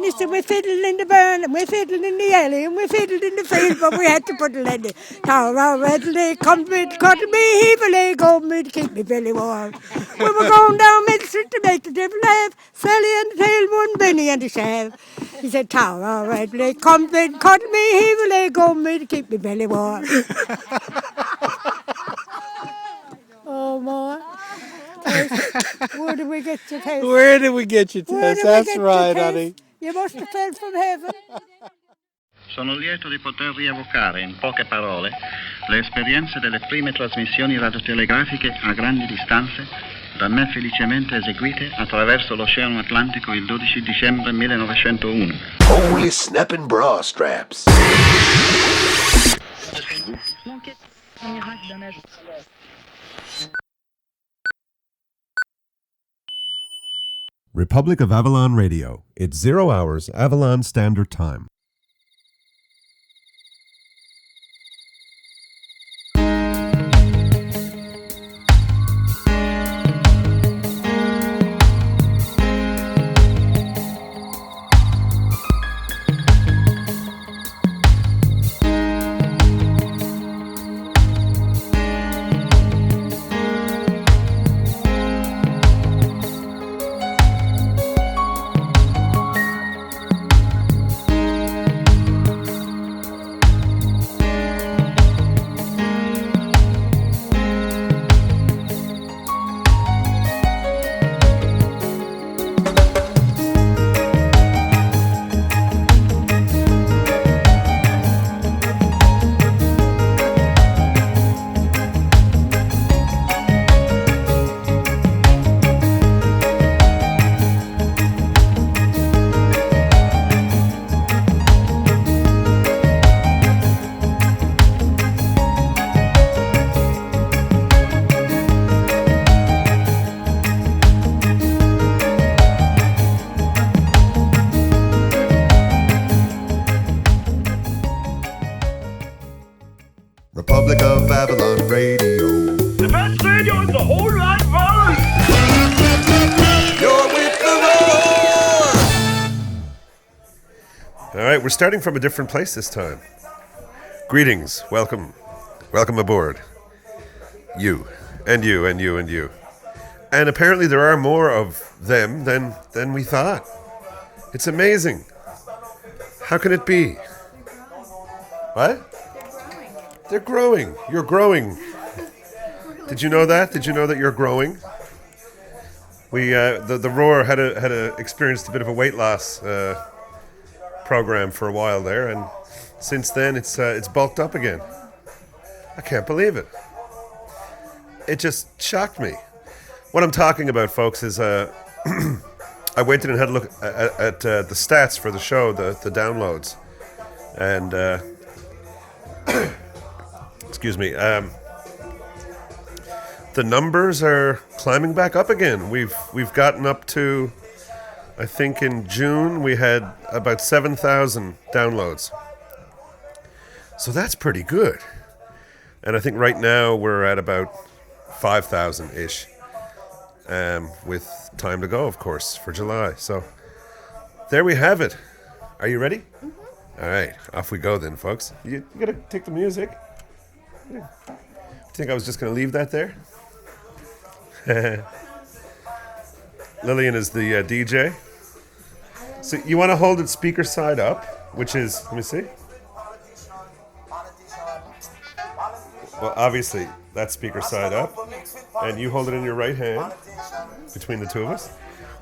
And he said, we fiddled in the burn, and we fiddled in the alley, and we fiddled in the field, but we had to put a lady. Tara Redley, come with, cut me, heavily, go me to keep me belly warm. We were going down Middle Street to make the devil laugh, Sally and the tail, one penny and a shaft. He said, Tara Redley, come with, cut me, heavily, go me to keep me belly warm. Oh, my. Where did we get you, Tess? Where did we get you, Tess? That's right, honey. You must have fell from heaven. Sono lieto di poter rievocare in poche parole le esperienze delle prime trasmissioni radiotelegrafiche a grandi distanze da me felicemente eseguite attraverso l'Oceano Atlantico il 12 dicembre 1901. Holy snapping bra straps. Republic of Avalon Radio. It's 0 hours Avalon Standard Time. Republic of Avalon Radio. The best radio in the whole wide world. You're with the Lord. All right, we're starting from a different place this time. Greetings, welcome aboard. You, and you, and you, and you. And apparently there are more of them than we thought. It's amazing. How can it be? What? They're growing. You're growing. Did you know that? Did you know that you're growing? We the Roar had experienced a bit of a weight loss program for a while there, and since then it's bulked up again. I can't believe it. It just shocked me. What I'm talking about, folks, is I went in and had a look at the stats for the show, the downloads, and excuse me. The numbers are climbing back up again. We've gotten up to, I think in June we had about 7,000 downloads. So that's pretty good. And I think right now we're at about 5,000-ish, with time to go, of course, for July. So there we have it. Are you ready? Mm-hmm. All right, off we go then, folks. You gotta take the music. Think I was just gonna leave that there? Lillian is the DJ. So you want to hold it speaker side up, which is, let me see. Well, obviously, that's speaker side up. And you hold it in your right hand, between the two of us.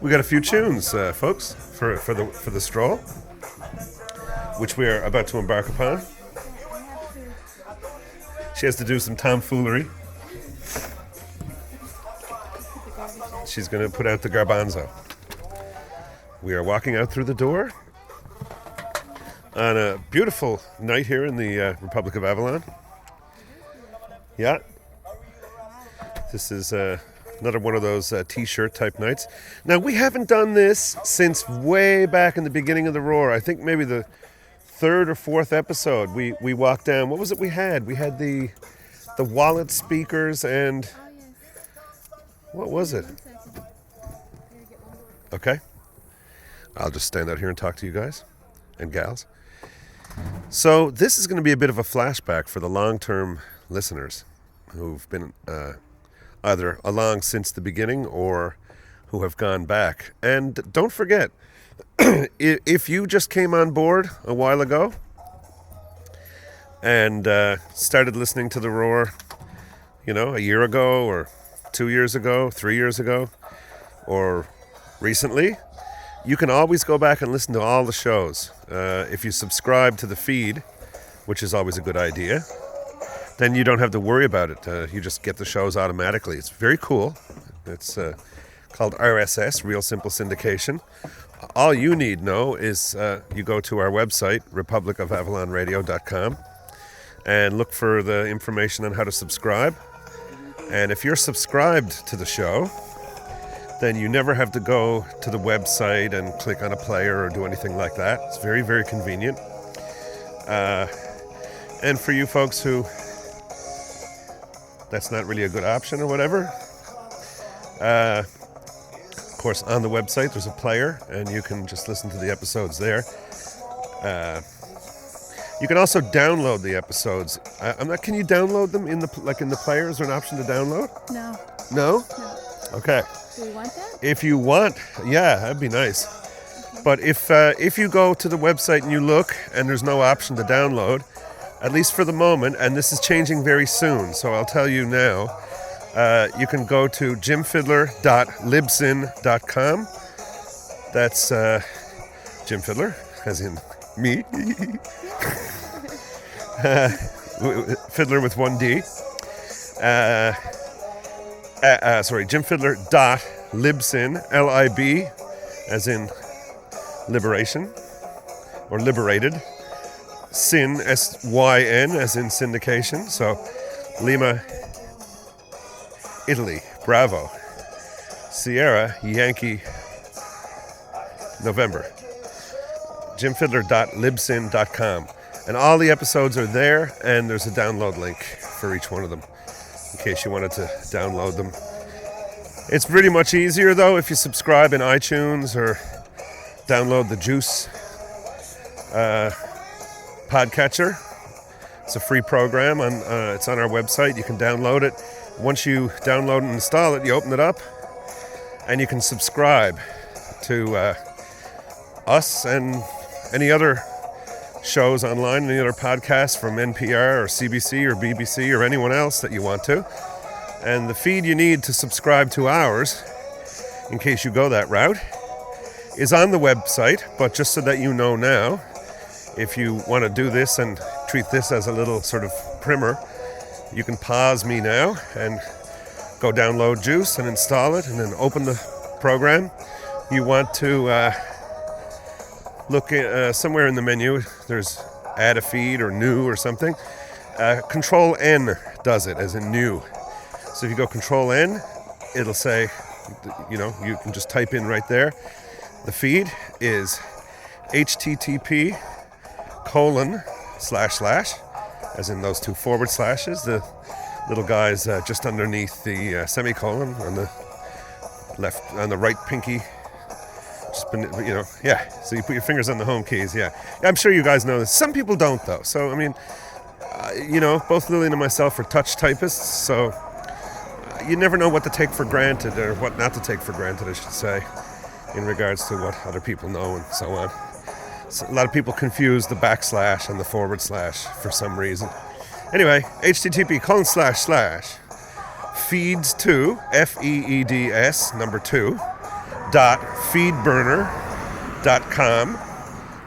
We got a few tunes, folks, for the stroll, which we are about to embark upon. She has to do some tomfoolery. She's going to put out the garbanzo. We are walking out through the door on a beautiful night here in the Republic of Avalon. Yeah. This is another one of those t-shirt type nights. Now, we haven't done this since way back in the beginning of the Roar. I think maybe the third or fourth episode we walked down. What was it we had? We had the wallet speakers and... What was it? Okay. I'll just stand out here and talk to you guys and gals. So this is going to be a bit of a flashback for the long-term listeners who've been either along since the beginning or who have gone back. And don't forget, if you just came on board a while ago and started listening to The Roar, a year ago or 2 years ago, 3 years ago, or recently, you can always go back and listen to all the shows. If you subscribe to the feed, which is always a good idea, then you don't have to worry about it. You just get the shows automatically. It's very cool. It's called RSS, Real Simple Syndication. All you need know is you go to our website, republicofavalonradio.com, and look for the information on how to subscribe. And if you're subscribed to the show, then you never have to go to the website and click on a player or do anything like that. It's very, very convenient. And for you folks who that's not really a good option or whatever, of course, on the website there's a player and you can just listen to the episodes there. You can also download the episodes. Can you download them in the player? Is there an option to download? No. No? No. Okay. Do you want that? If you want, yeah, that'd be nice. But if you go to the website and you look and there's no option to download, at least for the moment, and this is changing very soon, so I'll tell you now, you can go to jimfidler.libsyn.com. That's Jim Fidler, as in me. Fiddler with one D. jimfidler.libsyn, L-I-B, as in liberation, or liberated. Syn, S-Y-N, as in syndication. So, Lima, Italy, Bravo, Sierra, Yankee, November. jimfidler.libsyn.com. And all the episodes are there, and there's a download link for each one of them, in case you wanted to download them. It's pretty much easier, though, if you subscribe in iTunes or download the Juice podcatcher. It's a free program. It's on our website. You can download it. Once you download and install it, you open it up, and you can subscribe to us and any other shows online, any other podcasts from NPR or CBC or BBC or anyone else that you want to. And the feed you need to subscribe to ours, in case you go that route, is on the website. But just so that you know now, if you want to do this and treat this as a little sort of primer, you can pause me now and go download Juice and install it and then open the program. You want to look at, somewhere in the menu, there's add a feed or new or something. Control N does it, as in new. So if you go Control N, it'll say, you can just type in right there. The feed is http:// as in those two forward slashes, the little guys just underneath the semicolon on the left, on the right pinky. So you put your fingers on the home keys, yeah. I'm sure you guys know this. Some people don't, though. So, I mean, both Lillian and myself are touch typists, so you never know what to take for granted, or what not to take for granted, I should say, in regards to what other people know and so on. So a lot of people confuse the backslash and the forward slash for some reason. Anyway, http:// feeds2, FEEDS, number 2, .feedburner.com,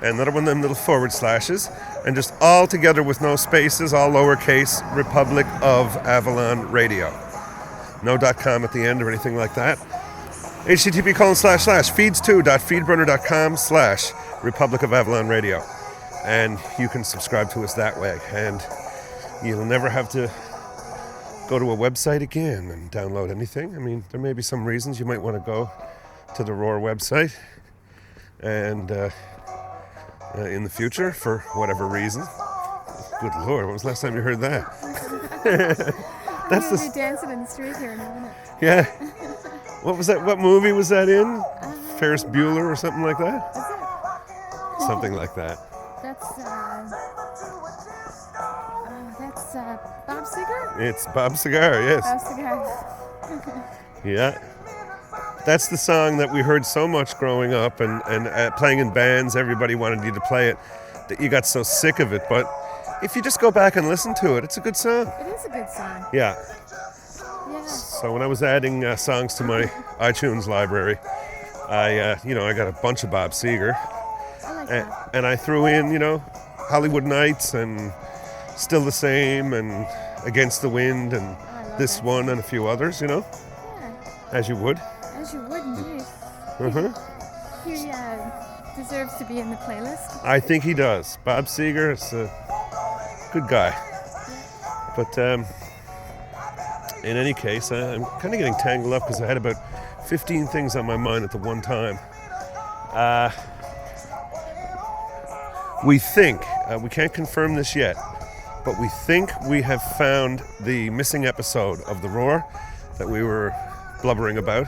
and another one of them little forward slashes, and just all together with no spaces, all lowercase, Republic of Avalon Radio. No .com at the end or anything like that. http:// feeds2.feedburner.com/ Republic of Avalon Radio. And you can subscribe to us that way, and you'll never have to go to a website again and download anything. I mean, there may be some reasons you might want to go to the Roar website and in the future for whatever reason. Good Lord, when was the last time you heard that? That's We'll be dancing in the street here in a minute. Yeah. What was that? What movie was that in? Ferris Bueller or something like that? Is it? Something like that. That's Bob Seger? It's Bob Seger, yes. Bob Seger. Yeah. That's the song that we heard so much growing up and playing in bands. Everybody wanted you to play it, that you got so sick of it. But if you just go back and listen to it, it's a good song. It is a good song. Yeah. Yeah. So when I was adding songs to my iTunes library, I got a bunch of Bob Seger. I like that. And I threw in, Hollywood Nights and Still the Same and Against the Wind and this one and a few others, Yeah. as you would. As you would, indeed. Uh-huh. He deserves to be in the playlist. I think he does. Bob Seger is a good guy. But in any case, I'm kind of getting tangled up because I had about 15 things on my mind at the one time. We think, we can't confirm this yet, but we think we have found the missing episode of The Roar that we were blubbering about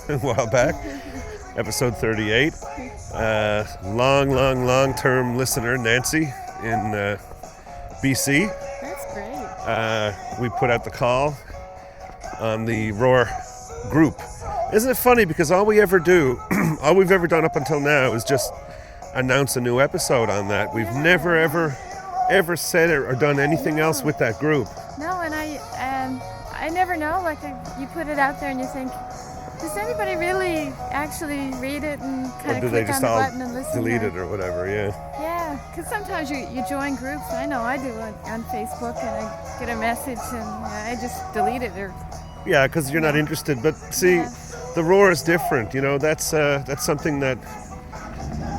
a while back. Episode 38. Long-term listener, Nancy, in BC. That's great. We put out the call on the Roar group. Isn't it funny, because all we've ever done up until now is just announce a new episode on that. We've never ever said it or done anything else with that group. No, and I never know. Like, you put it out there and you think, does anybody really actually read it and kind of click on the button and listen? Delete it or whatever? Yeah. Yeah, because sometimes you join groups. I know I do on Facebook, and I get a message and I just delete it. Or Yeah, because you're not interested. But see, the Roar is different. That's something that,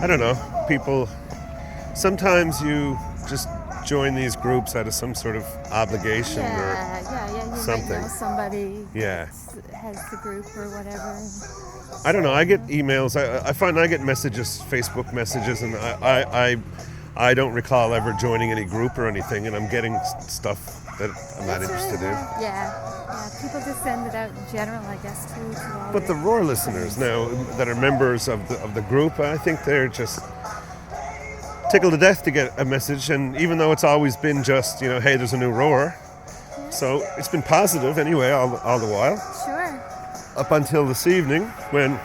I don't know, people, sometimes you just join these groups out of some sort of obligation or you something. might know somebody Yeah. has the group or whatever. I don't know, I get emails, I find I get messages, Facebook messages, and I don't recall ever joining any group or anything, and I'm getting stuff that I'm not interested in. Yeah, people just send it out in general, I guess, too. To all But the Roar listeners now that are members of the group, I think they're just tickled to death to get a message, and even though it's always been just, hey, there's a new Roar, so it's been positive anyway all the while. Sure. Up until this evening when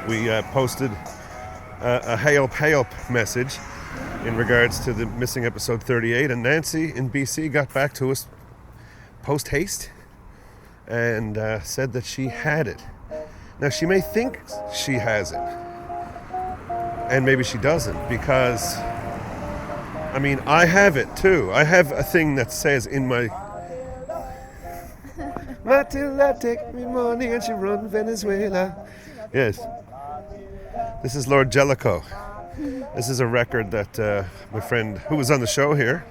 we posted a help message in regards to the missing episode 38, and Nancy in BC got back to us post haste and said that she had it. Now, she may think she has it, and maybe she doesn't, because I have it too. I have a thing that says in my Matilda, take me money and she run Venezuela. Yes. This is Lord Jellicoe. This is a record that my friend who was on the show here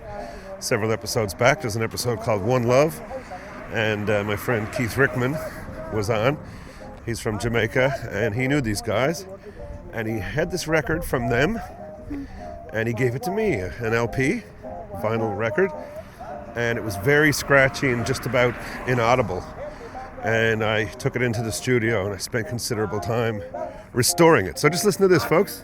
several episodes back, there's an episode called One Love, and my friend Keith Rickman was on. He's from Jamaica, and he knew these guys, and he had this record from them, and he gave it to me, an LP, vinyl record, and it was very scratchy and just about inaudible. And I took it into the studio and I spent considerable time restoring it. So just listen to this, folks.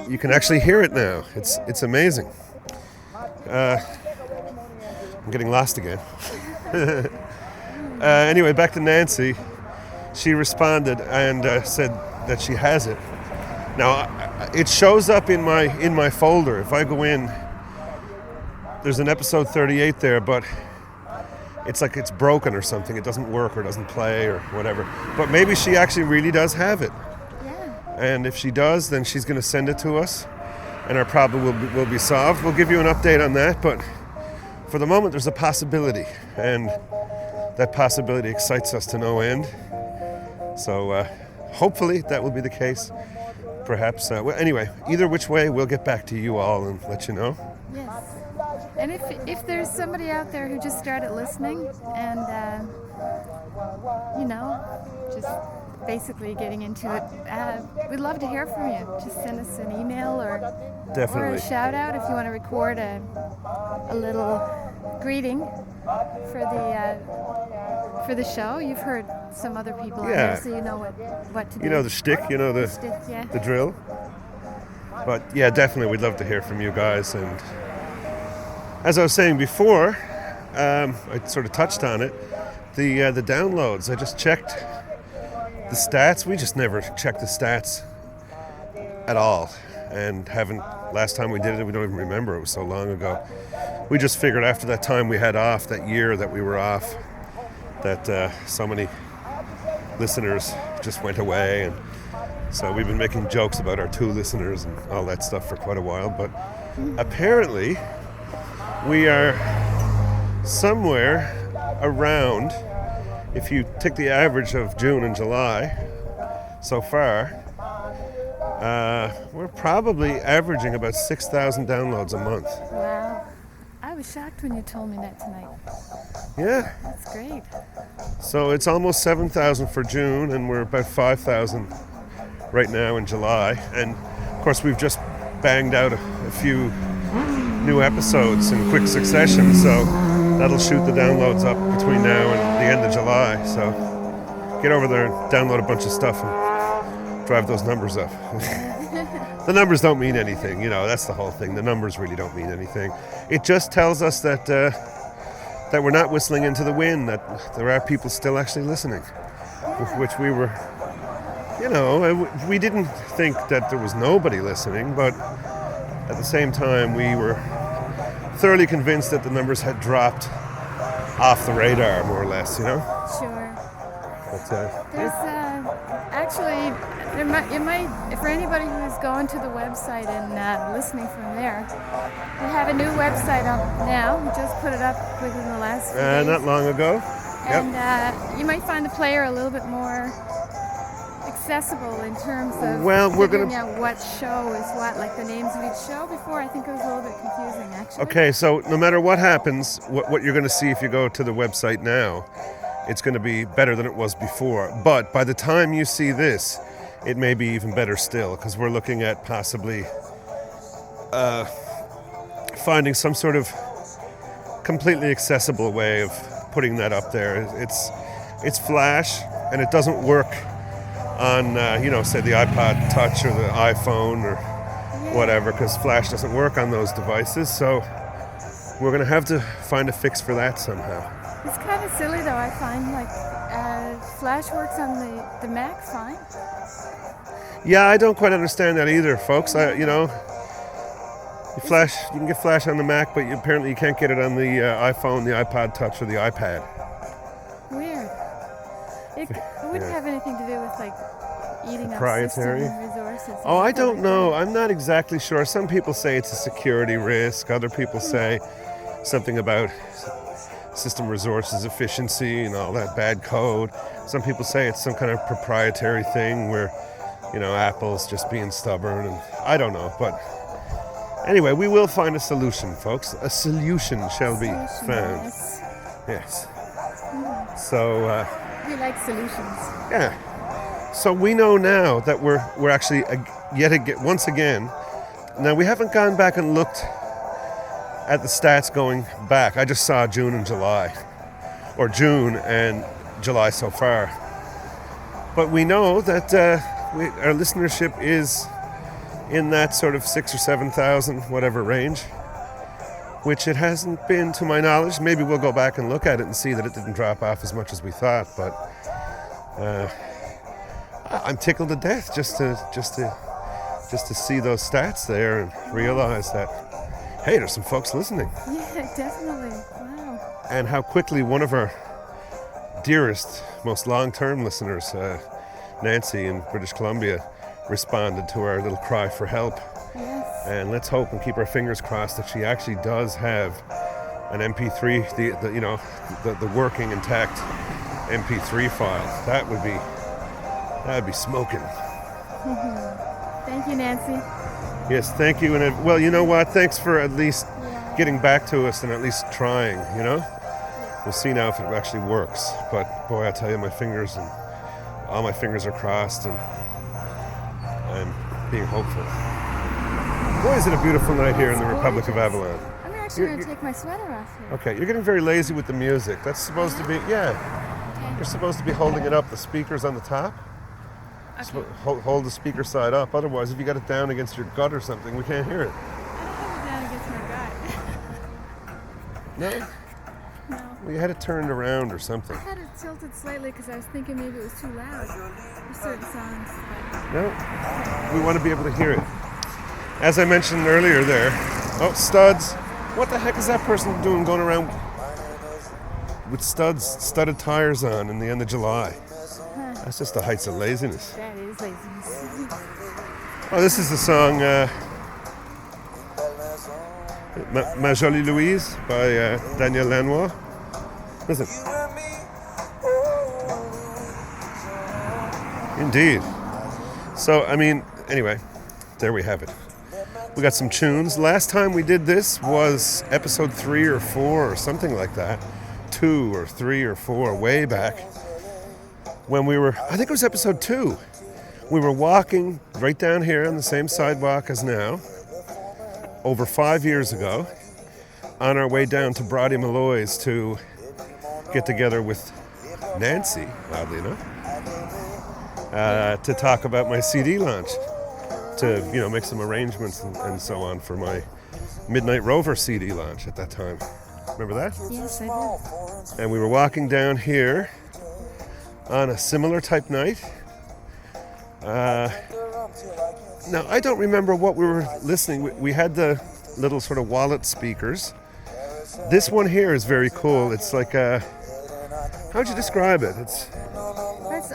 You can actually hear it now. It's amazing. I'm getting lost again. Anyway, back to Nancy. She responded and said that she has it. Now, it shows up in my folder. If I go in, there's an episode 38 there, but it's like it's broken or something. It doesn't work or doesn't play or whatever. But maybe she actually really does have it. Yeah. And if she does, then she's going to send it to us, and our problem will be solved. We'll give you an update on that, but for the moment, there's a possibility, and that possibility excites us to no end. So hopefully that will be the case. Perhaps. Anyway, either which way, we'll get back to you all and let you know. Yes. And if there's somebody out there who just started listening and, just basically getting into it, we'd love to hear from you. Just send us an email or Definitely. a shout out if you want to record a little greeting for for the show. You've heard some other people on Yeah. there, so you know what to do. You know the shtick, you know the Stick, yeah. the drill. But yeah, definitely we'd love to hear from you guys. And as I was saying before, I sort of touched on it, the downloads. I just checked the stats. We just never checked the stats at all, and haven't. Last time we did it, we don't even remember. It was so long ago. We just figured after that time we had off, that year that we were off, that so many listeners just went away, and so we've been making jokes about our 2 listeners and all that stuff for quite a while. But apparently we are somewhere around, if you take the average of June and July so far, we're probably averaging about 6,000 downloads a month. Wow. I was shocked when you told me that tonight. Yeah. That's great. So it's almost 7,000 for June, and we're about 5,000 right now in July. And of course we've just banged out a few new episodes in quick succession, so that'll shoot the downloads up between now and the end of July. So get over there and download a bunch of stuff and drive those numbers up. The numbers don't mean anything, you know, that's the whole thing. The numbers really don't mean anything. It just tells us that that we're not whistling into the wind, that there are people still actually listening, which we were, you know, we didn't think that there was nobody listening, but at the same time we were thoroughly convinced that the numbers had dropped off the radar, more or less, you know? Sure. But, There's actually, you might, for anybody who's going to the website and listening from there, we have a new website up now. We just put it up within the last few days. not long ago. And you might find the player a little bit more accessible in terms of we're figuring out what show is what, like the names of each show. Before, I think it was a little bit confusing, actually. Okay, so no matter what happens, what you're going to see if you go to the website now, it's going to be better than it was before. But by the time you see this, it may be even better still, because we're looking at possibly finding some sort of completely accessible way of putting that up there. It's Flash, and it doesn't work on, say the iPod Touch or the iPhone or whatever, because Flash doesn't work on those devices. So we're going to have to find a fix for that somehow. It's kind of silly, though. I find Flash works on the Mac fine. Yeah, I don't quite understand that either, folks. You can get Flash on the Mac, but apparently you can't get it on the iPhone, the iPod Touch, or the iPad. Weird. It wouldn't have anything to do with eating Proprietary? up system resources. Oh, I don't know. I'm not exactly sure. Some people say it's a security risk. Other people say something about system resources efficiency and all that bad code. Some people say it's some kind of proprietary thing where, Apple's just being stubborn, and I don't know. But anyway, we will find a solution, folks. A solution shall be found. Yes. So we like solutions. Yeah. So we know now that we're actually once again. Now we haven't gone back and looked at the stats going back. I just saw June and July, or June and July so far. But we know that our listenership is in that sort of 6,000 or 7,000 whatever range, which it hasn't been to my knowledge. Maybe we'll go back and look at it and see that it didn't drop off as much as we thought. But I'm tickled to death just to see those stats there and realize that, hey, there's some folks listening. Yeah, definitely. Wow. And how quickly one of our dearest, most long-term listeners, Nancy in British Columbia, responded to our little cry for help. Yes. And let's hope and keep our fingers crossed that she actually does have an MP3, the working intact MP3 file. That would be smoking. Thank you, Nancy. Yes, thank you. And well, you know what? Thanks for at least getting back to us and at least trying, We'll see now if it actually works. But boy, I tell you, all my fingers are crossed, and I'm being hopeful. Boy, is it a beautiful night here in the Republic of Avalon. I'm actually going to take my sweater off here. Okay, you're getting very lazy with the music. That's supposed to be, You're supposed to be holding it up. The speaker's on the top. Okay. Hold the speaker side up. Otherwise, if you got it down against your gut or something, we can't hear it. I don't have it down against my gut. No? No. Well, you had it turned around or something. I had it tilted slightly because I was thinking maybe it was too loud for certain songs. No? We want to be able to hear it. As I mentioned earlier there. Oh, studs. What the heck is that person doing going around with studded tires on in the end of July? That's just the heights of laziness. That is laziness. Oh, this is the song Ma Jolie Louise by Daniel Lanois. Listen. Indeed. So, I mean, anyway, there we have it. We got some tunes. Last time we did this was episode 3 or 4 or something like that. 2 or 3 or 4, way back. When we were, I think it was episode 2. We were walking right down here on the same sidewalk as now, over 5 years ago, on our way down to Brodie Malloy's to get together with Nancy, oddly enough, to talk about my CD launch, to make some arrangements and so on for my Midnight Rover CD launch at that time. Remember that? Yes, I do. And we were walking down here on a similar type night. Now, I don't remember what we were listening. We had the little sort of wallet speakers. This one here is very cool. It's like a... How'd you describe it? It's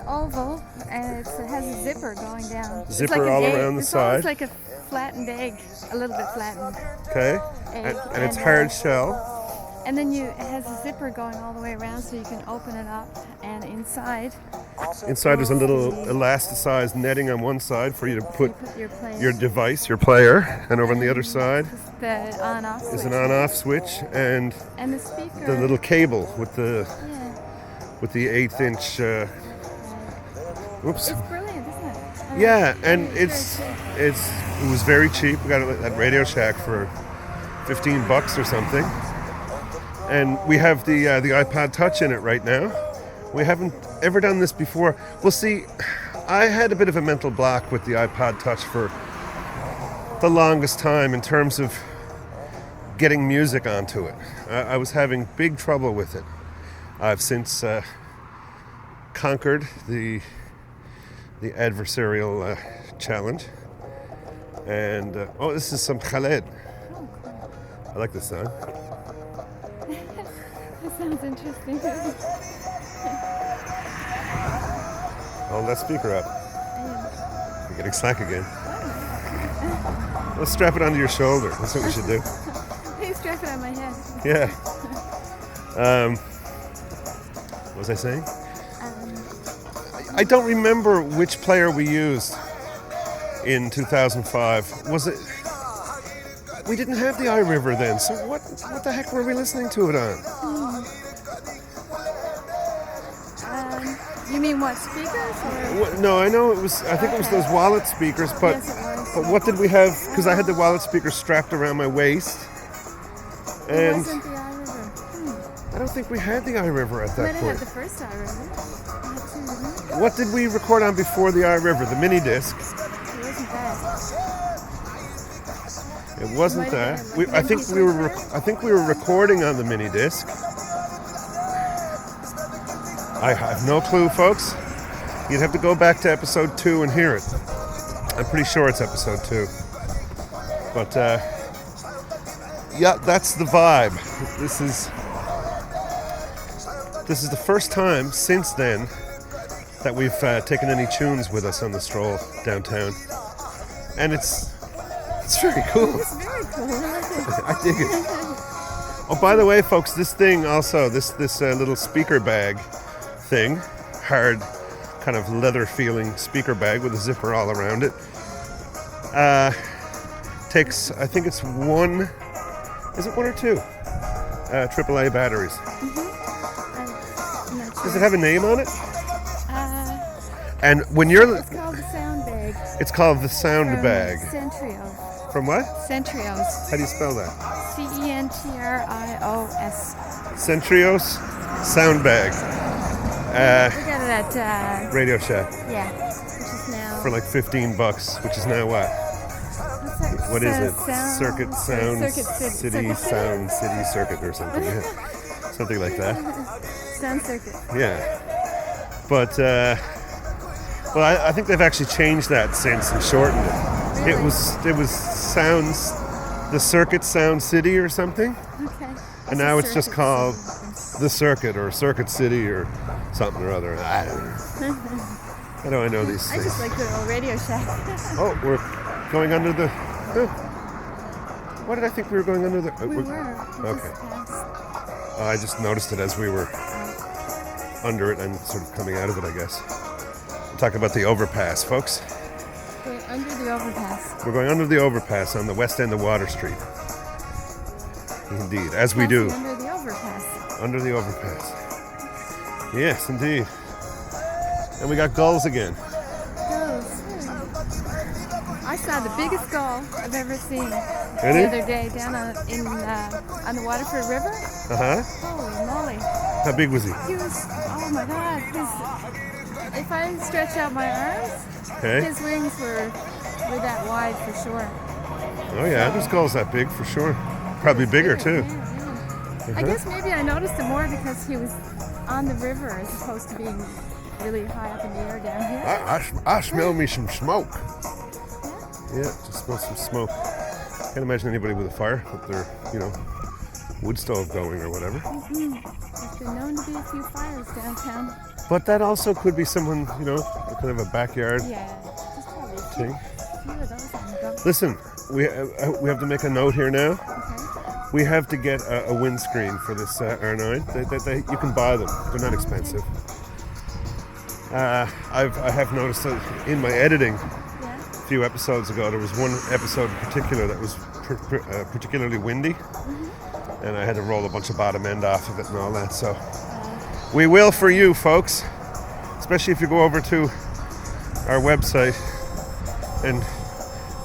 oval, and it has a zipper going down. Zipper it's like all egg. around the side. It's like a flattened egg, a little bit flattened. Okay. Egg. And it's hard shell. And then it has a zipper going all the way around, so you can open it up. And inside there's a little elasticized netting on one side for you to put your device, your player, and over on the other side the on-off switch. is an on-off switch and the speaker. the little cable with the 1/8-inch. Oops. It's brilliant, isn't it? Yeah, and it was very cheap. We got it at Radio Shack for $15 or something. And we have the iPod Touch in it right now. We haven't ever done this before. Well, see, I had a bit of a mental block with the iPod Touch for the longest time in terms of getting music onto it. I was having big trouble with it. I've since conquered the adversarial challenge. And, this is some Khaled. I like this song. That sounds interesting. Hold that speaker up. You're getting slack again. Let's strap it onto your shoulder. That's what we should do. Hey, strap it on my head. Yeah. What was I saying? I don't remember which player we used in 2005. Was it... We didn't have the iRiver then, so what the heck were we listening to it on? You mean what, speakers? Or? No, I know it was. I think it was those wallet speakers, but Yes, it was. but what did we have? Because I had the wallet speakers strapped around my waist, It and wasn't the iRiver. I don't think we had the iRiver at Might that have point. had the first iRiver. What did we record on before the iRiver? The mini disc. It wasn't that. It wasn't Might have that. been I think we were. MP3 I think we were recording on the mini disc. I have no clue, folks. You'd have to go back to episode 2 and hear it. I'm pretty sure it's episode 2. But yeah, that's the vibe. This is the first time since then that we've taken any tunes with us on the stroll downtown, and it's very cool. It's very cool. I dig it. Oh, by the way, folks, this thing also, this little speaker bag thing, hard, kind of leather-feeling speaker bag with a zipper all around it, takes, I think it's one, is it 1 or 2? AAA batteries. I'm not sure. Does it have a name on it? And when you're... It's called the sound bag. It's called the sound From bag. Centrios. From what? Centrios. How do you spell that? Centrios. Centrios sound bag. We got it at, Radio Shack yeah, which is now... for like $15, which is now what? What is it? Circuit Sound City Sound City Circuit or something. Yeah. Something like that. Sound Circuit. Yeah. But well, I think they've actually changed that since and shortened it. Really? It was Sounds, the Circuit Sound City or something. Okay. And now it's just called the Circuit or Circuit City or something or other. I don't know. How do I know these I things? just like the old Radio Shack. Oh, we're going under the... What did I think we were going under the... We were. Okay. I just noticed it as we were under it and sort of coming out of it, I guess. We're talking about the overpass, folks. We're under the overpass. We're going under the overpass on the west end of Water Street. Indeed, as we do. Under the overpass. Under the overpass. Yes, indeed. And we got gulls again. Gulls. I saw the biggest gull I've ever seen Really? the other day down on the Waterford River. Uh-huh. Holy moly. How big was he? He was, oh my God. If I stretch out my arms, Okay. his wings were that wide for sure. Oh yeah, there's gulls that big for sure. Probably bigger too. Yeah. I guess maybe I noticed it more because he was on the river as opposed to being really high up in the air down here. I smell me some smoke. Yeah, just smell some smoke. Can't imagine anybody with a fire with their, wood stove going or whatever. There's been known to be a few fires downtown. But that also could be someone, kind of a backyard Yeah, just probably a thing. few of those on the go. Listen, we have to make a note here now. Okay. We have to get a windscreen for this R9. You can buy them. They're not expensive. I have noticed that in my editing Yeah. a few episodes ago, there was one episode in particular that was particularly windy, and I had to roll a bunch of bottom end off of it and all that. So we will for you, folks, especially if you go over to our website and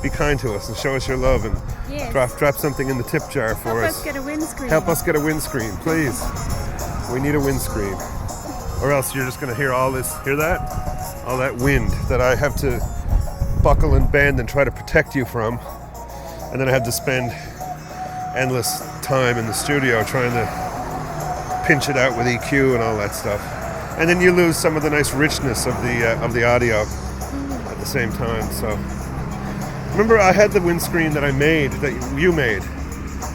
be kind to us and show us your love and Yes. drop something in the tip jar for Help us. us get a windscreen. Help us get a windscreen, please. We need a windscreen. Or else you're just going to hear all this, hear that? All that wind that I have to buckle and bend and try to protect you from. And then I have to spend endless time in the studio trying to pinch it out with EQ and all that stuff. And then you lose some of the nice richness of the audio at the same time. So remember, I had the windscreen that I made, that you made.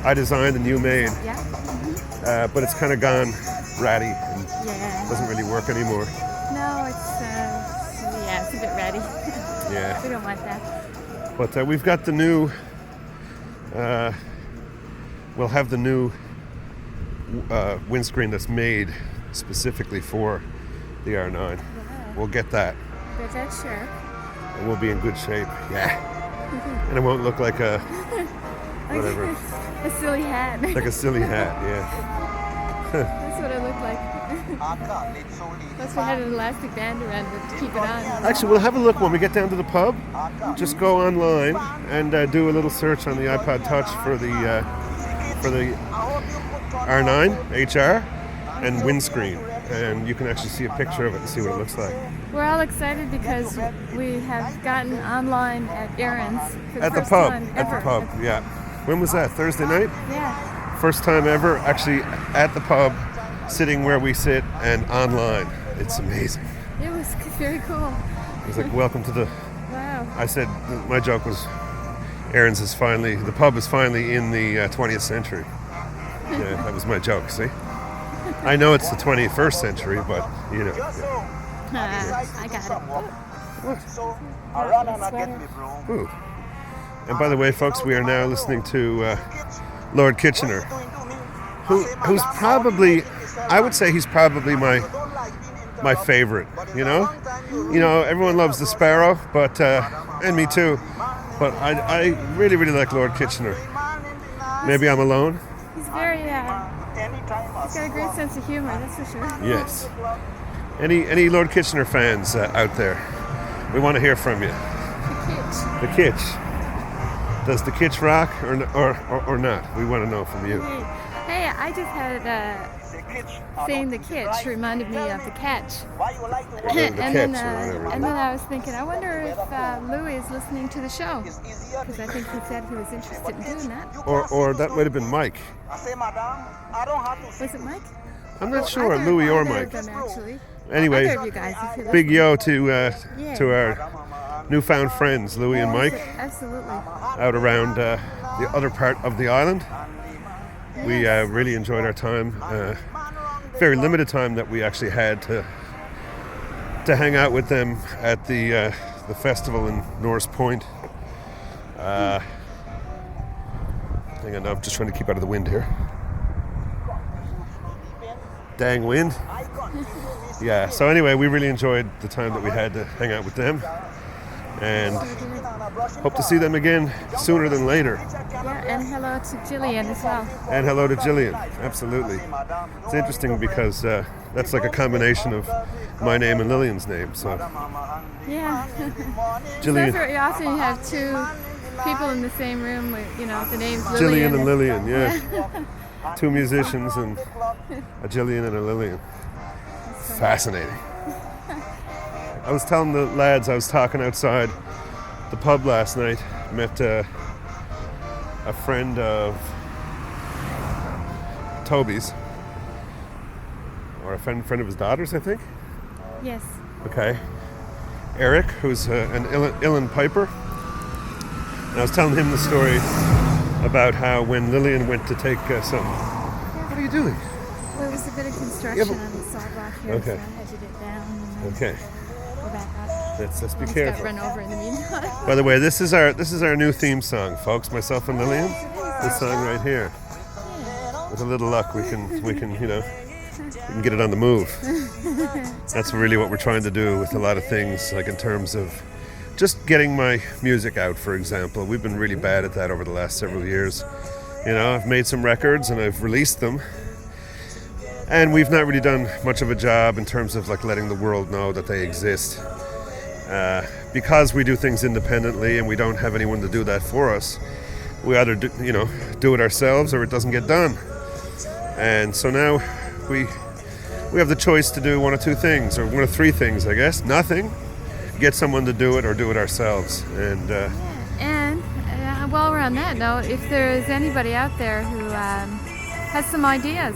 I designed and you made. Yeah. But it's kind of gone ratty and Yeah. doesn't really work anymore. No, it's it's a bit ratty. Yeah. We don't want that. But we've got the new, we'll have the new windscreen that's made specifically for the R9. Wow. We'll get that. But that's sure. And we'll be in good shape. Yeah. And it won't look like a, whatever, A silly hat. like a silly hat, yeah. That's what it looked like. Plus we had an elastic band around it to keep it on. Actually, we'll have a look when we get down to the pub. Just go online and do a little search on the iPod Touch for the R9 HR and windscreen, and you can actually see a picture of it and see what it looks like. We're all excited because we have gotten online at Aaron's for the At the first pub, time at ever. the pub, yeah. When was that? Thursday night? Yeah. First time ever, actually at the pub, sitting where we sit and online. It's amazing. It was very cool. It was like, welcome to the. Wow. I said, my joke was, Aaron's is finally, the pub is finally in the 20th century. Yeah, that was my joke, see? I know it's the 21st century, but, you know. Yeah. I got it. What? Ooh. And by the way, folks, we are now listening to Lord Kitchener, who's probably, I would say he's probably my favorite, you know? You know, everyone loves the Sparrow, but, and me too, but I really, really like Lord Kitchener. Maybe I'm alone? He's very, he's got a great sense of humor, that's for sure. Yes. Any Lord Kitchener fans out there? We want to hear from you. The The Kitch. Does the Kitch rock or not? We want to know from you. Hey, I just had saying the kitsch reminded me of the catch. The and catch then, or whatever. and then I was thinking, I wonder if Louis is listening to the show, because I think he said he was interested in doing that. Or that might have been Mike. Was it Mike? I'm not sure, Louis or Mike. Them, actually. Anyway, Either of you guys, if you're big listening. yo to our newfound friends, Louis and Mike, Absolutely. out around the other part of the island. We really enjoyed our time. Very limited time that we actually had to hang out with them at the festival in Norris Point. Hang on, I'm just trying to keep out of the wind here. Dang wind. Yeah, so anyway, we really enjoyed the time that we had to hang out with them, and hope to see them again sooner than later. Yeah, and hello to Jillian as well. And hello to Jillian, absolutely. It's interesting because that's like a combination of my name and Lillian's name, so. Yeah. Jillian. So very often you have two people in the same room with, the names Jillian Lillian and Lillian, yeah. Two musicians and a Jillian and a Lillian. Fascinating. I was telling the lads, I was talking outside the pub last night. Met a friend of Toby's, or a friend of his daughter's, I think. Yes. Okay. Eric, who's an uilleann piper. And I was telling him the story about how when Lillian went to take some... What are you doing? Well, it was a bit of construction Yeah, but- on the sidewalk here, Okay. so I had to get down and Okay. go back up. Let's be Almost got careful. run over in the meantime. By the way, this is our new theme song, folks. Myself and Lillian. This song right here. With a little luck, we can we can get it on the move. That's really what we're trying to do with a lot of things, like in terms of just getting my music out, for example. We've been really bad at that over the last several years. I've made some records and I've released them, and we've not really done much of a job in terms of like letting the world know that they exist. Because we do things independently and we don't have anyone to do that for us, we either do it ourselves or it doesn't get done. And so now we have the choice to do one of two things, or one of three things, I guess. Nothing, get someone to do it, or do it ourselves. And while we're on that note, if there is anybody out there who has some ideas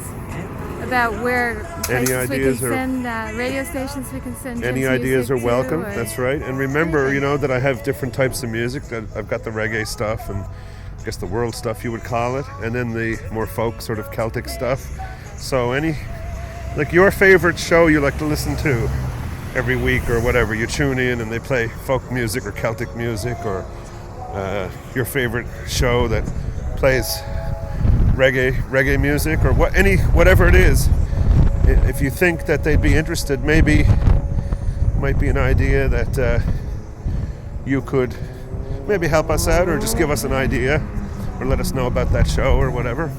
about where places we can send, radio stations we can send any Jim's ideas are music to, welcome. or- That's right. And remember, that I have different types of music. That I've got the reggae stuff, and I guess the world stuff you would call it, and then the more folk sort of Celtic stuff. So your favorite show you like to listen to every week or whatever, you tune in and they play folk music or Celtic music, or your favorite show that plays reggae music, or whatever it is. If you think that they'd be interested, maybe might be an idea that you could maybe help us out, or just give us an idea, or let us know about that show or whatever,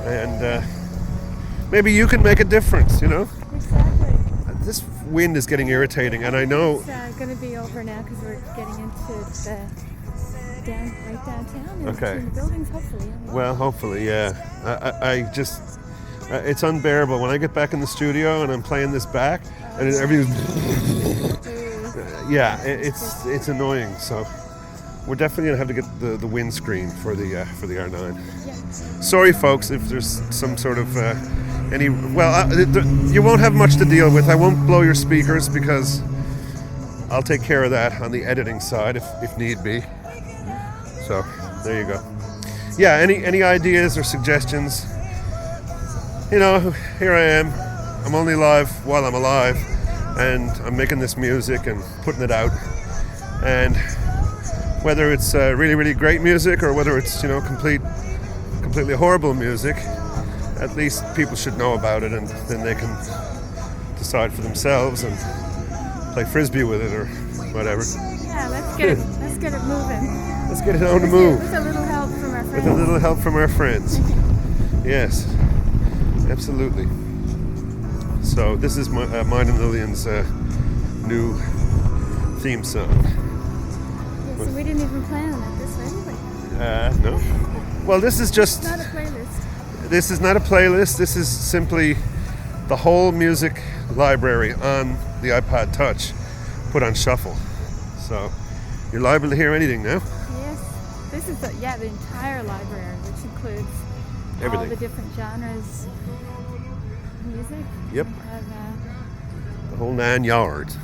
and maybe you can make a difference. Exactly. This wind is getting irritating, and I know It's going to be over now because we're getting into right downtown and Okay. between the buildings, hopefully. Well, hopefully, yeah. I just, it's unbearable when I get back in the studio and I'm playing this back, and everything's, yeah, it's annoying. So we're definitely gonna have to get the windscreen for the R9. Yeah. Sorry, folks, if there's some sort of you won't have much to deal with. I won't blow your speakers because I'll take care of that on the editing side if need be. So there you go. Yeah, any ideas or suggestions? Here I am. I'm only live while I'm alive, and I'm making this music and putting it out. And whether it's really, really great music, or whether it's completely horrible music, at least people should know about it, and then they can decide for themselves and play frisbee with it or whatever. Yeah, let's get it moving. Let's get it on the move. With a little help from our friends. With a little help from our friends. Yes, absolutely. So this is mine and Lillian's new theme song. Yeah, so we didn't even plan on it this way, anyway. No. Well, this is just... It's not a playlist. This is not a playlist. This is simply the whole music library on the iPod Touch put on shuffle. So you're liable to hear anything now. Yes, this is the entire library, which includes all Everything. the different genres of music. Yep. We have, The whole 9 yards.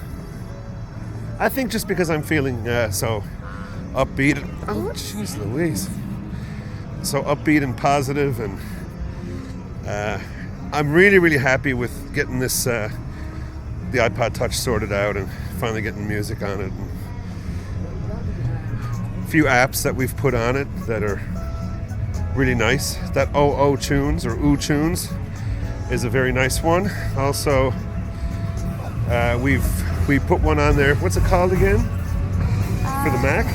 I think just because I'm feeling so upbeat. Oh, jeez Louise. So upbeat and positive, and I'm really, really happy with getting this, the iPod Touch sorted out and finally getting music on it. And a few apps that we've put on it that are really nice. That OO Tunes or Oo Tunes is a very nice one. Also, we put one on there. What's it called again? For the Mac?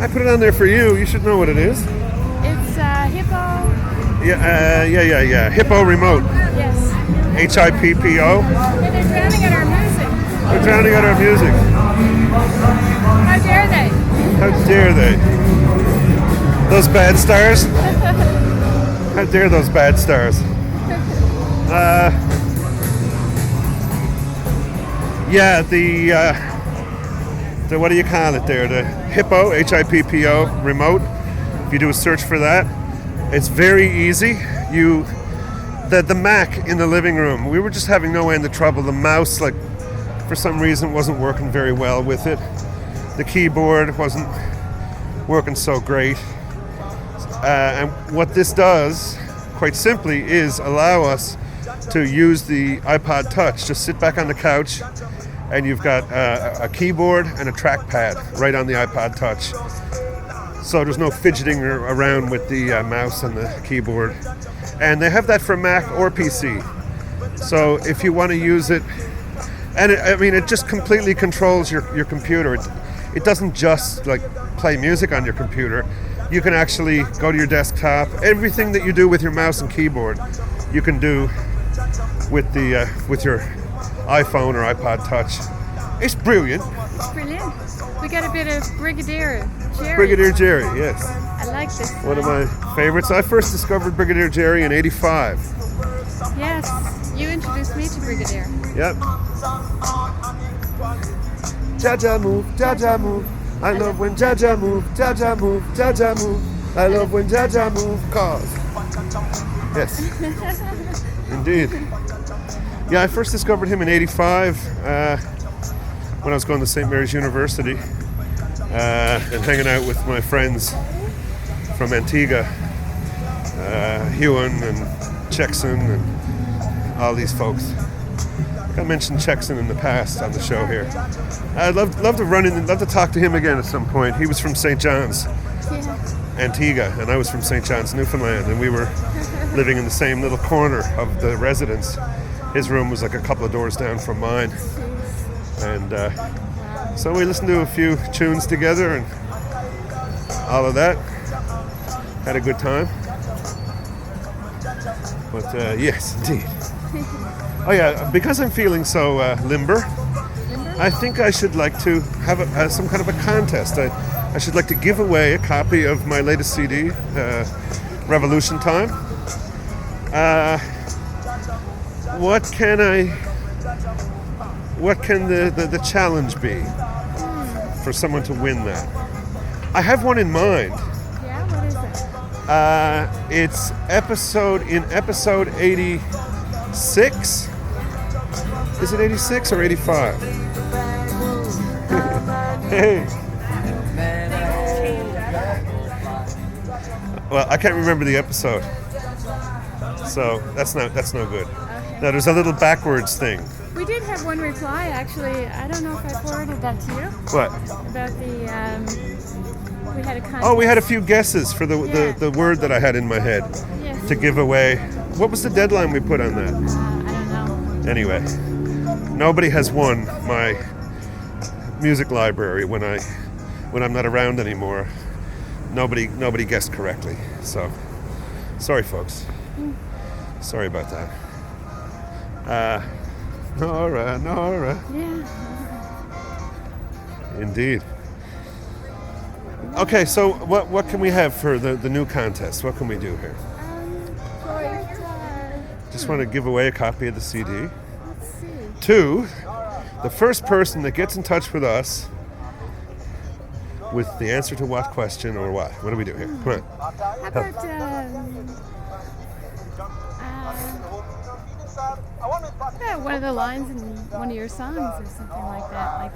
I put it on there for you. You should know what it is. It's Hippo. Yeah. Hippo Remote. Yes. HIPPO. And they're drowning out our music. They're drowning out our music. How dare they? How dare they? Those bad stars. How dare those bad stars? The what do you call it there? The Hippo, HIPPO remote. If you do a search for that, it's very easy. The Mac in the living room, we were just having no end of trouble. The mouse, like, for some reason, wasn't working very well with it. The keyboard wasn't working so great. And what this does, quite simply, is allow us to use the iPod Touch. Just sit back on the couch, and you've got a keyboard and a trackpad right on the iPod Touch. So there's no fidgeting around with the mouse and the keyboard. And they have that for Mac or PC. So if you want to use it, and it just completely controls your computer. It doesn't just like play music on your computer. You can actually go to your desktop. Everything that you do with your mouse and keyboard, you can do with your iPhone or iPod Touch. It's brilliant. It's brilliant. We got a bit of Brigadier Jerry. Brigadier Jerry, yes. I like this One of my favorites. I first discovered Brigadier Jerry in '85. Yes, you introduced me to Brigadier. Yep. Jaja move, Jaja move. I love when Jaja move, Jaja move, Jaja move. I love when Jaja move cause. Yes. Indeed. Yeah, I first discovered him in '85 when I was going to St. Mary's University and hanging out with my friends from Antigua, Hewan and Chexon and all these folks. I mentioned Chexon in the past on the show here. I'd love to love to talk to him again at some point. He was from St. John's, Antigua, and I was from St. John's, Newfoundland, and we were living in the same little corner of the residence. His room was like a couple of doors down from mine. And so we listened to a few tunes together and all of that. Had a good time. But yes, indeed. Oh yeah, because I'm feeling so limber, I think I should like to have some kind of a contest. I should like to give away a copy of my latest CD, Revolution Time. What can the challenge be for someone to win that? I have one in mind. Yeah, what is it? It's episode 86. Is it 86 or 85? Hey. Well, I can't remember the episode, so that's no good. Now there's a little backwards thing. We did have one reply, actually. I don't know if I forwarded that to you. What? About the, we had a contest. Oh, we had a few guesses for the word that I had in my head to give away. What was the deadline we put on that? I don't know. Anyway, nobody has won my music library when I'm not around anymore. Nobody guessed correctly. So, sorry, folks. Sorry about that. Nora. Yeah. Indeed. Okay, so what can we have for the new contest? What can we do here? Just want to give away a copy of the CD. Let's see. To the first person that gets in touch with us with the answer to what question or what? What do we do here? Come on. How about one of the lines in one of your songs or something like that? Like,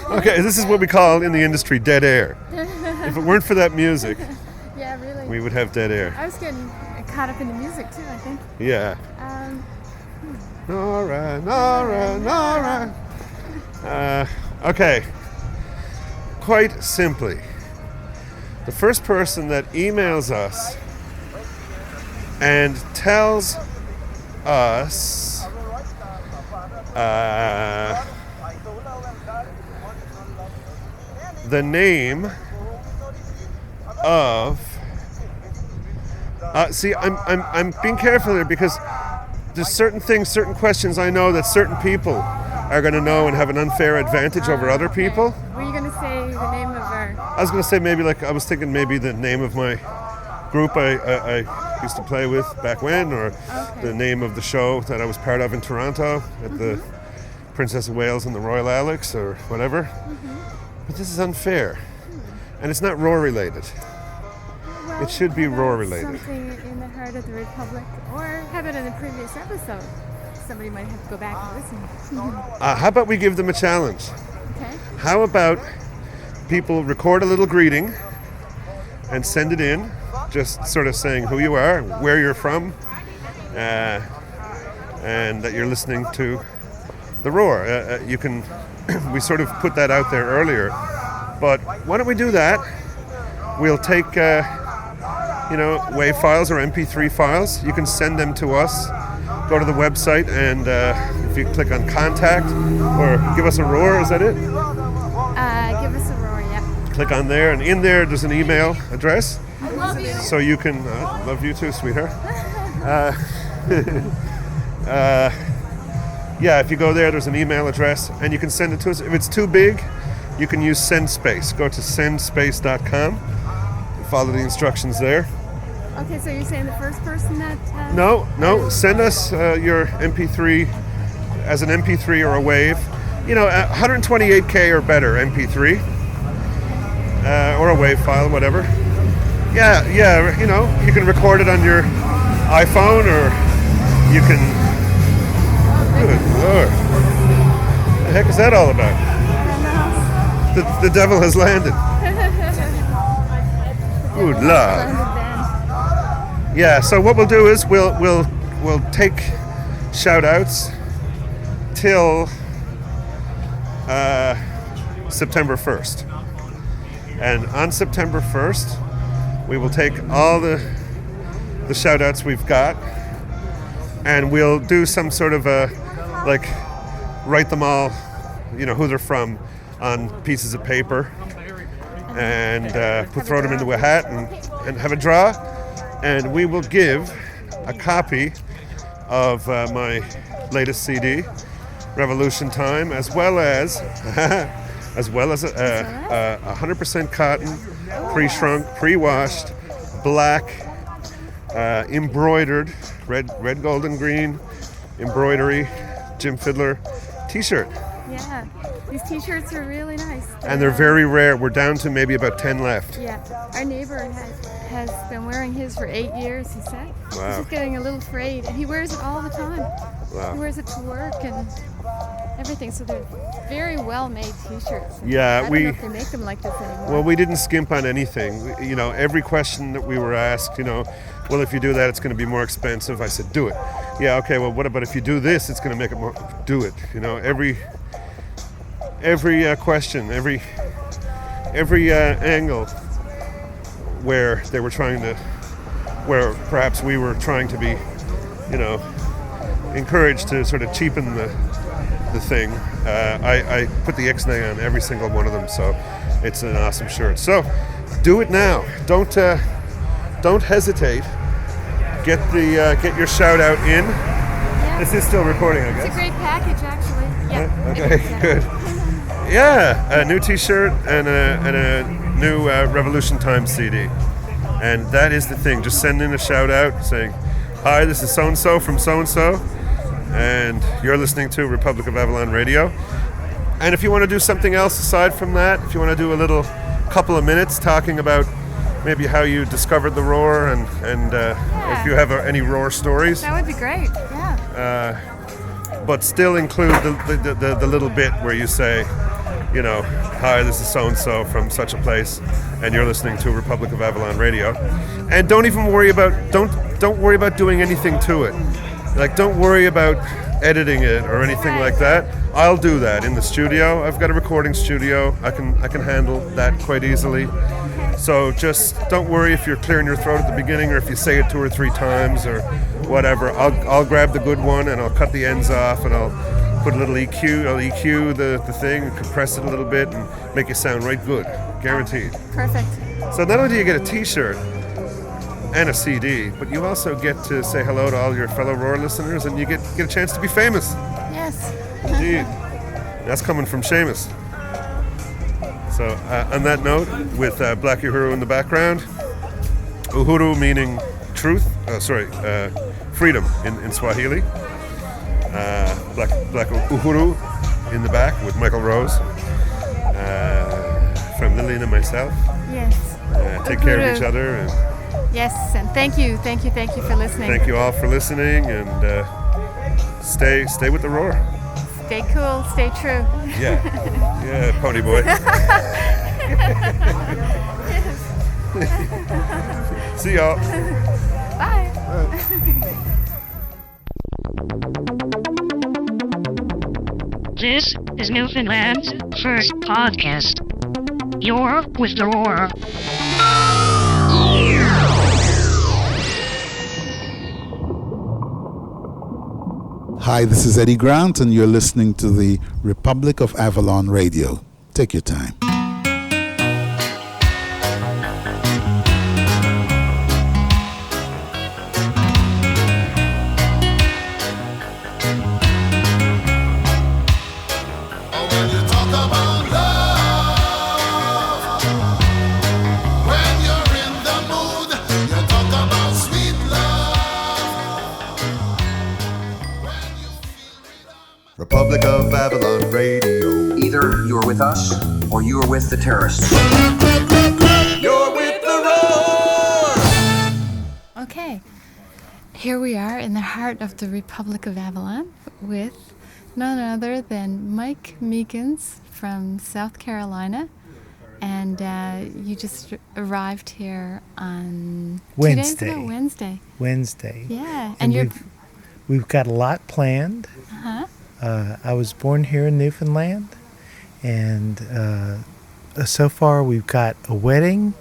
Okay, this is what we call in the industry dead air. If it weren't for that music, yeah, really. we would have dead air. I was getting caught up in the music too, I think. Yeah. Nora, Nora, Nora. Okay. Quite simply, the first person that emails us and tells us the name of see, I'm being careful there because there's certain things, certain questions I know that certain people are going to know and have an unfair advantage over other people. Were you going to say the name of our... I was going to say I was thinking maybe the name of my group I used to play with back when, or the name of the show that I was part of in Toronto at the Princess of Wales and the Royal Alex or whatever. But this is unfair. And it's not Roar related. Well, it should be Roar related. Something in the heart of the Republic, or have it in a previous episode. Somebody might have to go back and listen. How about we give them a challenge? Okay. How about people record a little greeting and send it in, just sort of saying who you are, where you're from, and that you're listening to the Roar. You can, we sort of put that out there earlier, but why don't we do that? We'll take, WAV files or MP3 files. You can send them to us. Go to the website, and if you click on contact or give us a roar, is that it? Give us a roar, yeah. Click on there, and in there's an email address. I love you. So you can, love you too, sweetheart. Yeah, if you go there's an email address, and you can send it to us. If it's too big, you can use SendSpace. Go to sendspace.com. Follow the instructions there. Okay, so you're saying the first person that... No. Send us your MP3 as an MP3 or a WAV. 128K or better MP3. Or a WAV file, whatever. Yeah, you can record it on your iPhone, or you can... Good Lord. What the heck is that all about? The devil has landed. Good Lord. Yeah, so what we'll do is we'll take shout-outs till September 1st. And on September 1st, we will take all the shout-outs we've got, and we'll do some sort of write them all, who they're from, on pieces of paper, and throw them into a hat and have a draw. And we will give a copy of my latest CD, Revolution Time, as well as a 100% cotton, pre-shrunk, pre-washed, black, embroidered, red, gold, and green embroidery Jim Fidler T-shirt. Yeah, these T-shirts are really nice. And they're very rare. We're down to maybe about 10 left. Yeah, our neighbor has been wearing his for 8 years, he said. Wow. He's just getting a little afraid, and he wears it all the time. Wow. He wears it to work and everything, so they're very well-made T-shirts. Yeah, I don't know if they make them like this anymore. Well, we didn't skimp on anything. Every question that we were asked, well, if you do that, it's going to be more expensive. I said, do it. Yeah, okay, well, what about if you do this, it's going to make it more, do it. Every question, every angle where they were where perhaps we were trying to be, encouraged to sort of cheapen the thing. I put the ixnay on every single one of them, so it's an awesome shirt. So do it now. Don't hesitate. Get your shout out in. Yeah. This is still recording, I It's guess. a great package, actually. Yeah. Okay, good. Yeah, a new T-shirt and a new Revolution Time CD, and that is the thing. Just send in a shout out saying, "Hi, this is so and so from so and so, and you're listening to Republic of Avalon Radio." And if you want to do something else aside from that, if you want to do a little couple of minutes talking about maybe how you discovered the roar and if you have any roar stories, That would be great. Yeah. but still include the little bit where you say, you know, "Hi, this is so and so from such a place, and you're listening to Republic of Avalon Radio." And don't worry about doing anything to it. Like, don't worry about editing it or anything like that. I'll do that in the studio. I've got a recording studio. I can handle that quite easily. So just don't worry if you're clearing your throat at the beginning or if you say it 2 or 3 times or whatever. I'll grab the good one and I'll cut the ends off and I'll put a little EQ. I'll EQ the thing and compress it a little bit and make it sound right good, guaranteed. Perfect. So not only do you get a T-shirt and a CD, but you also get to say hello to all your fellow Roar listeners, and you get a chance to be famous. Yes. Indeed. That's coming from Seamus. So on that note, with Black Uhuru in the background, Uhuru meaning truth, freedom in Swahili. Black Uhuru in the back with Michael Rose, from Lillian and myself. Yes. Take care of each other. And Yes, and thank you for listening. thank you all for listening, and stay with the roar. Stay cool, stay true. Yeah, pony boy. See y'all. Bye. This is Newfoundland's first podcast. You're with the roar. Hi, this is Eddie Grant, and you're listening to the Republic of Avalon Radio. Take your time. Republic of Avalon Radio. Either you're with us or you're with the terrorists. You're with the roar! Okay. Here we are in the heart of the Republic of Avalon with none other than Mike Meekins from South Carolina. And you just arrived here on Wednesday. 2 days ago? Wednesday. Yeah. And we've got a lot planned. Uh-huh. I was born here in Newfoundland, and so far we've got a wedding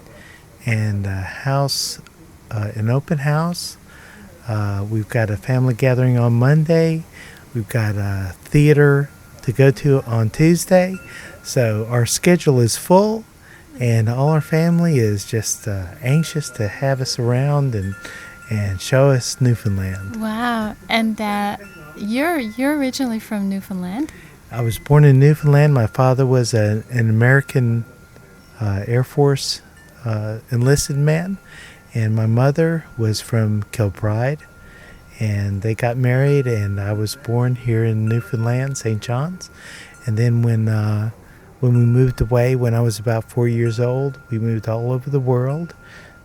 and a house, an open house. We've got a family gathering on Monday. We've got a theater to go to on Tuesday. So our schedule is full, and all our family is just anxious to have us around and show us Newfoundland. Wow. And you're originally from Newfoundland? I was born in Newfoundland. My father was an American Air Force enlisted man, and my mother was from Kilbride, and they got married, and I was born here in Newfoundland, St. John's. And then when we moved away, when I was about 4 years old, we moved all over the world,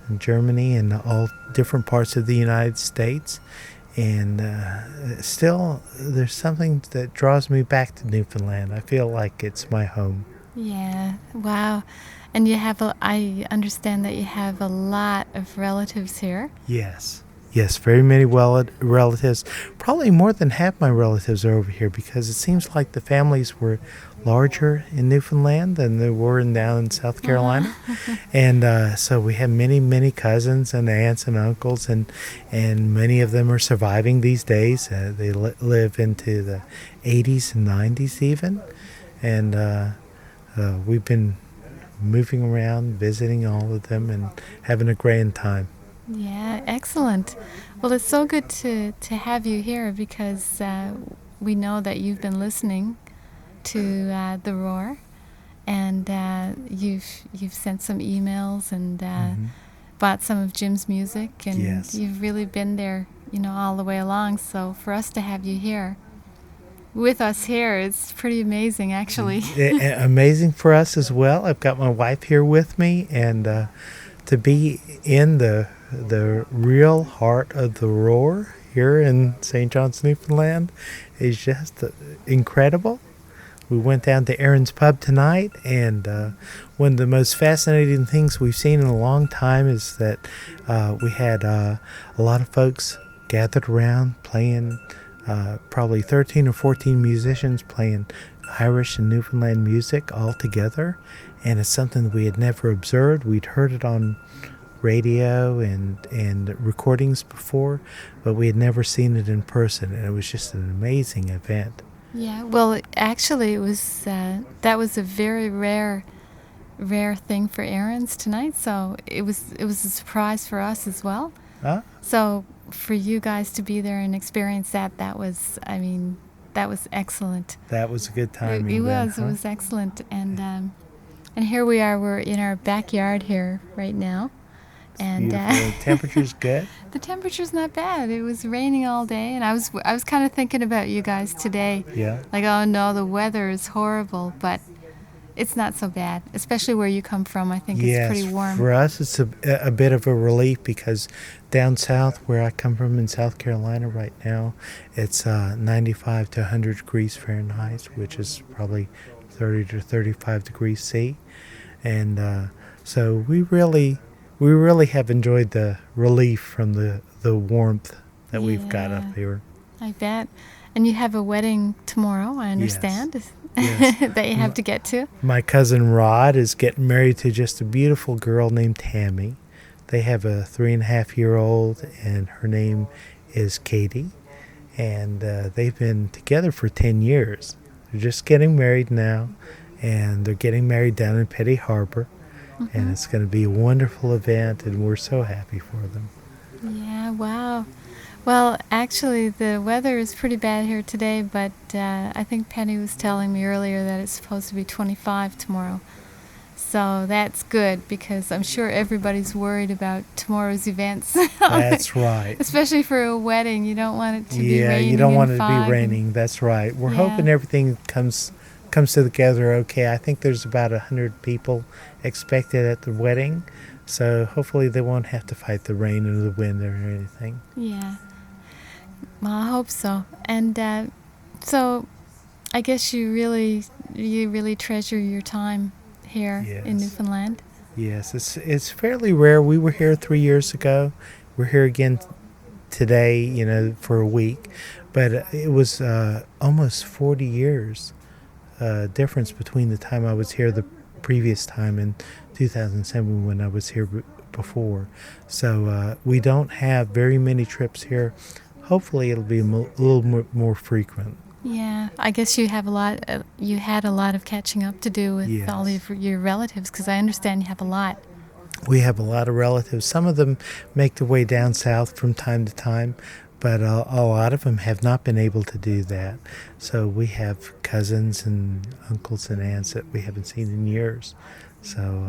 in Germany and all different parts of the United States. And still, there's something that draws me back to Newfoundland. I feel like it's my home. Yeah. Wow. And I understand that you have a lot of relatives here. Yes, very many relatives. Probably more than half my relatives are over here, because it seems like the families were larger in Newfoundland than they were down in South Carolina. And so we have many cousins and aunts and uncles, and many of them are surviving these days. They live into the 80s and 90s even. And we've been moving around, visiting all of them, and having a grand time. Yeah, excellent. Well, it's so good to have you here because we know that you've been listening to The Roar, and you've sent some emails and bought some of Jim's music, and Yes. you've really been there, all the way along. So for us to have you here, with us here, it's pretty amazing, actually. Amazing for us as well. I've got my wife here with me, and to be in the real heart of the Roar here in St. John's, Newfoundland, is just incredible. We went down to Aaron's Pub tonight, and one of the most fascinating things we've seen in a long time is that we had a lot of folks gathered around playing, probably 13 or 14 musicians playing Irish and Newfoundland music all together, and it's something that we had never observed. We'd heard it on radio and recordings before, but we had never seen it in person, and it was just an amazing event. Yeah, well, actually, it was that was a very rare thing for Aaron's tonight. So it was a surprise for us as well. So for you guys to be there and experience that was excellent. That was a good time. It was excellent, and here we are. We're in our backyard here right now. And the temperature's good. The temperature's not bad. It was raining all day, and I was kind of thinking about you guys today. Yeah. Like, oh no, the weather is horrible, but it's not so bad, especially where you come from. I think it's pretty warm. For us, it's a bit of a relief because down south, where I come from in South Carolina right now, it's 95 to 100 degrees Fahrenheit, which is probably 30 to 35 degrees C, and so we really have enjoyed the relief from the warmth that we've got up here. I bet. And you have a wedding tomorrow, I understand, yes. that you have to get to. My cousin Rod is getting married to just a beautiful girl named Tammy. They have a 3.5-year-old, and her name is Katie. And they've been together for 10 years. They're just getting married now, and they're getting married down in Petty Harbor. And it's going to be a wonderful event, and we're so happy for them. Yeah, wow. Well, actually, the weather is pretty bad here today, but I think Penny was telling me earlier that it's supposed to be 25 tomorrow. So that's good, because I'm sure everybody's worried about tomorrow's events. That's right. Especially for a wedding. You don't want it to be raining. Yeah, you don't want it to be raining. That's right. We're hoping everything comes together okay. I think there's about 100 people expected at the wedding, so hopefully they won't have to fight the rain or the wind or anything. Yeah. Well, I hope so. And so I guess you really treasure your time here in Newfoundland. Yes, it's fairly rare. We were here 3 years ago. We're here again today, for a week, but it was almost 40 years difference between the time I was here the previous time in 2007 when I was here before. So we don't have very many trips here. Hopefully it'll be a little more frequent. Yeah, I guess you have you had a lot of catching up to do with all of your relatives, because I understand you have a lot. We have a lot of relatives. Some of them make their way down south from time to time, but a lot of them have not been able to do that. So we have cousins and uncles and aunts that we haven't seen in years. So,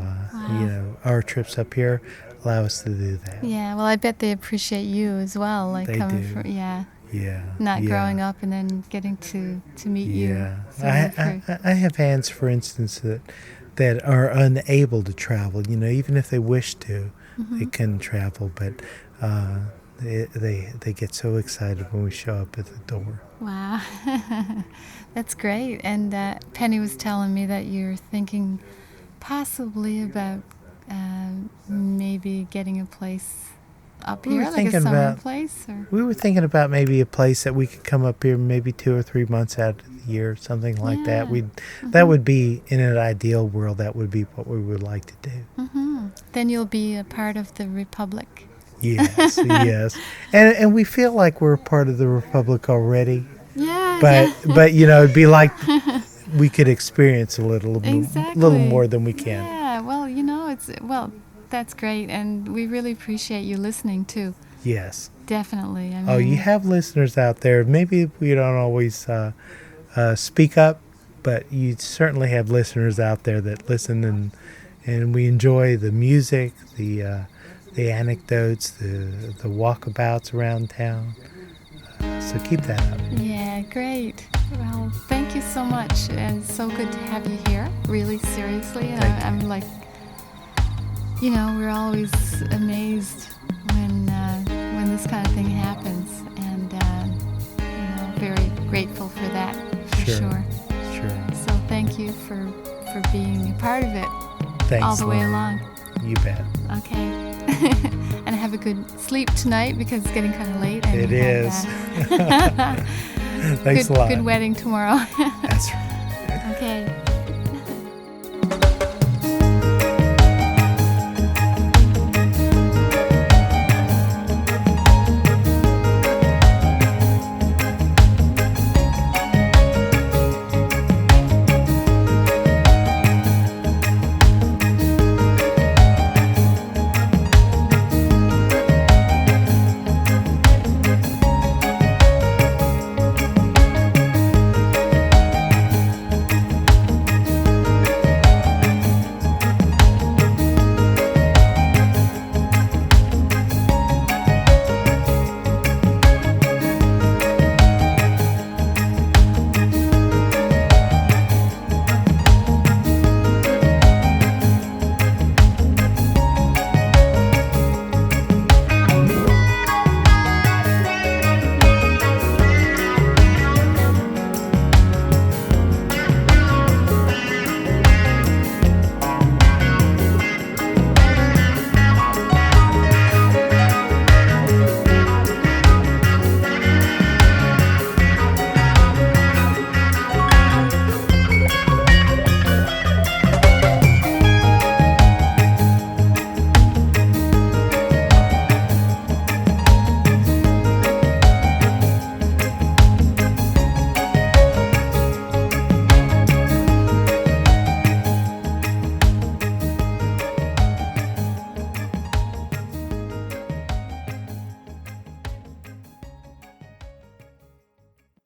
our trips up here allow us to do that. Yeah, well, I bet they appreciate you as well. Like they coming do. from, Yeah. Not growing up and then getting to meet you. Yeah. So I have aunts, for instance, that are unable to travel. Even if they wish to, they couldn't travel. But they get so excited when we show up at the door. Wow. That's great. And Penny was telling me that you're thinking possibly about maybe getting a place up here, like a summer place? Or? We were thinking about maybe a place that we could come up here maybe 2 or 3 months out of the year, something like that. That would be, in an ideal world, that would be what we would like to do. Then you'll be a part of the Republic. Yes, yes. And we feel like we're a part of the Republic already. Yeah. But it'd be like we could experience a little more than we can. Yeah, That's great, and we really appreciate you listening too. Yes. Definitely. I mean, Oh, you have listeners out there. Maybe we don't always speak up, but you certainly have listeners out there that listen, and we enjoy the music, the anecdotes, the walkabouts around town. So keep that up. Yeah, great. Well, thank you so much, and it's so good to have you here. Really, seriously, and I'm like, we're always amazed when this kind of thing happens, and very grateful for that, for sure. So thank you for being a part of it. Thanks, all the way along. You bet. Okay. And have a good sleep tonight because it's getting kind of late. And it is. Thanks a lot. Good wedding tomorrow. That's right. Okay.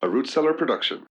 A Root Cellar production.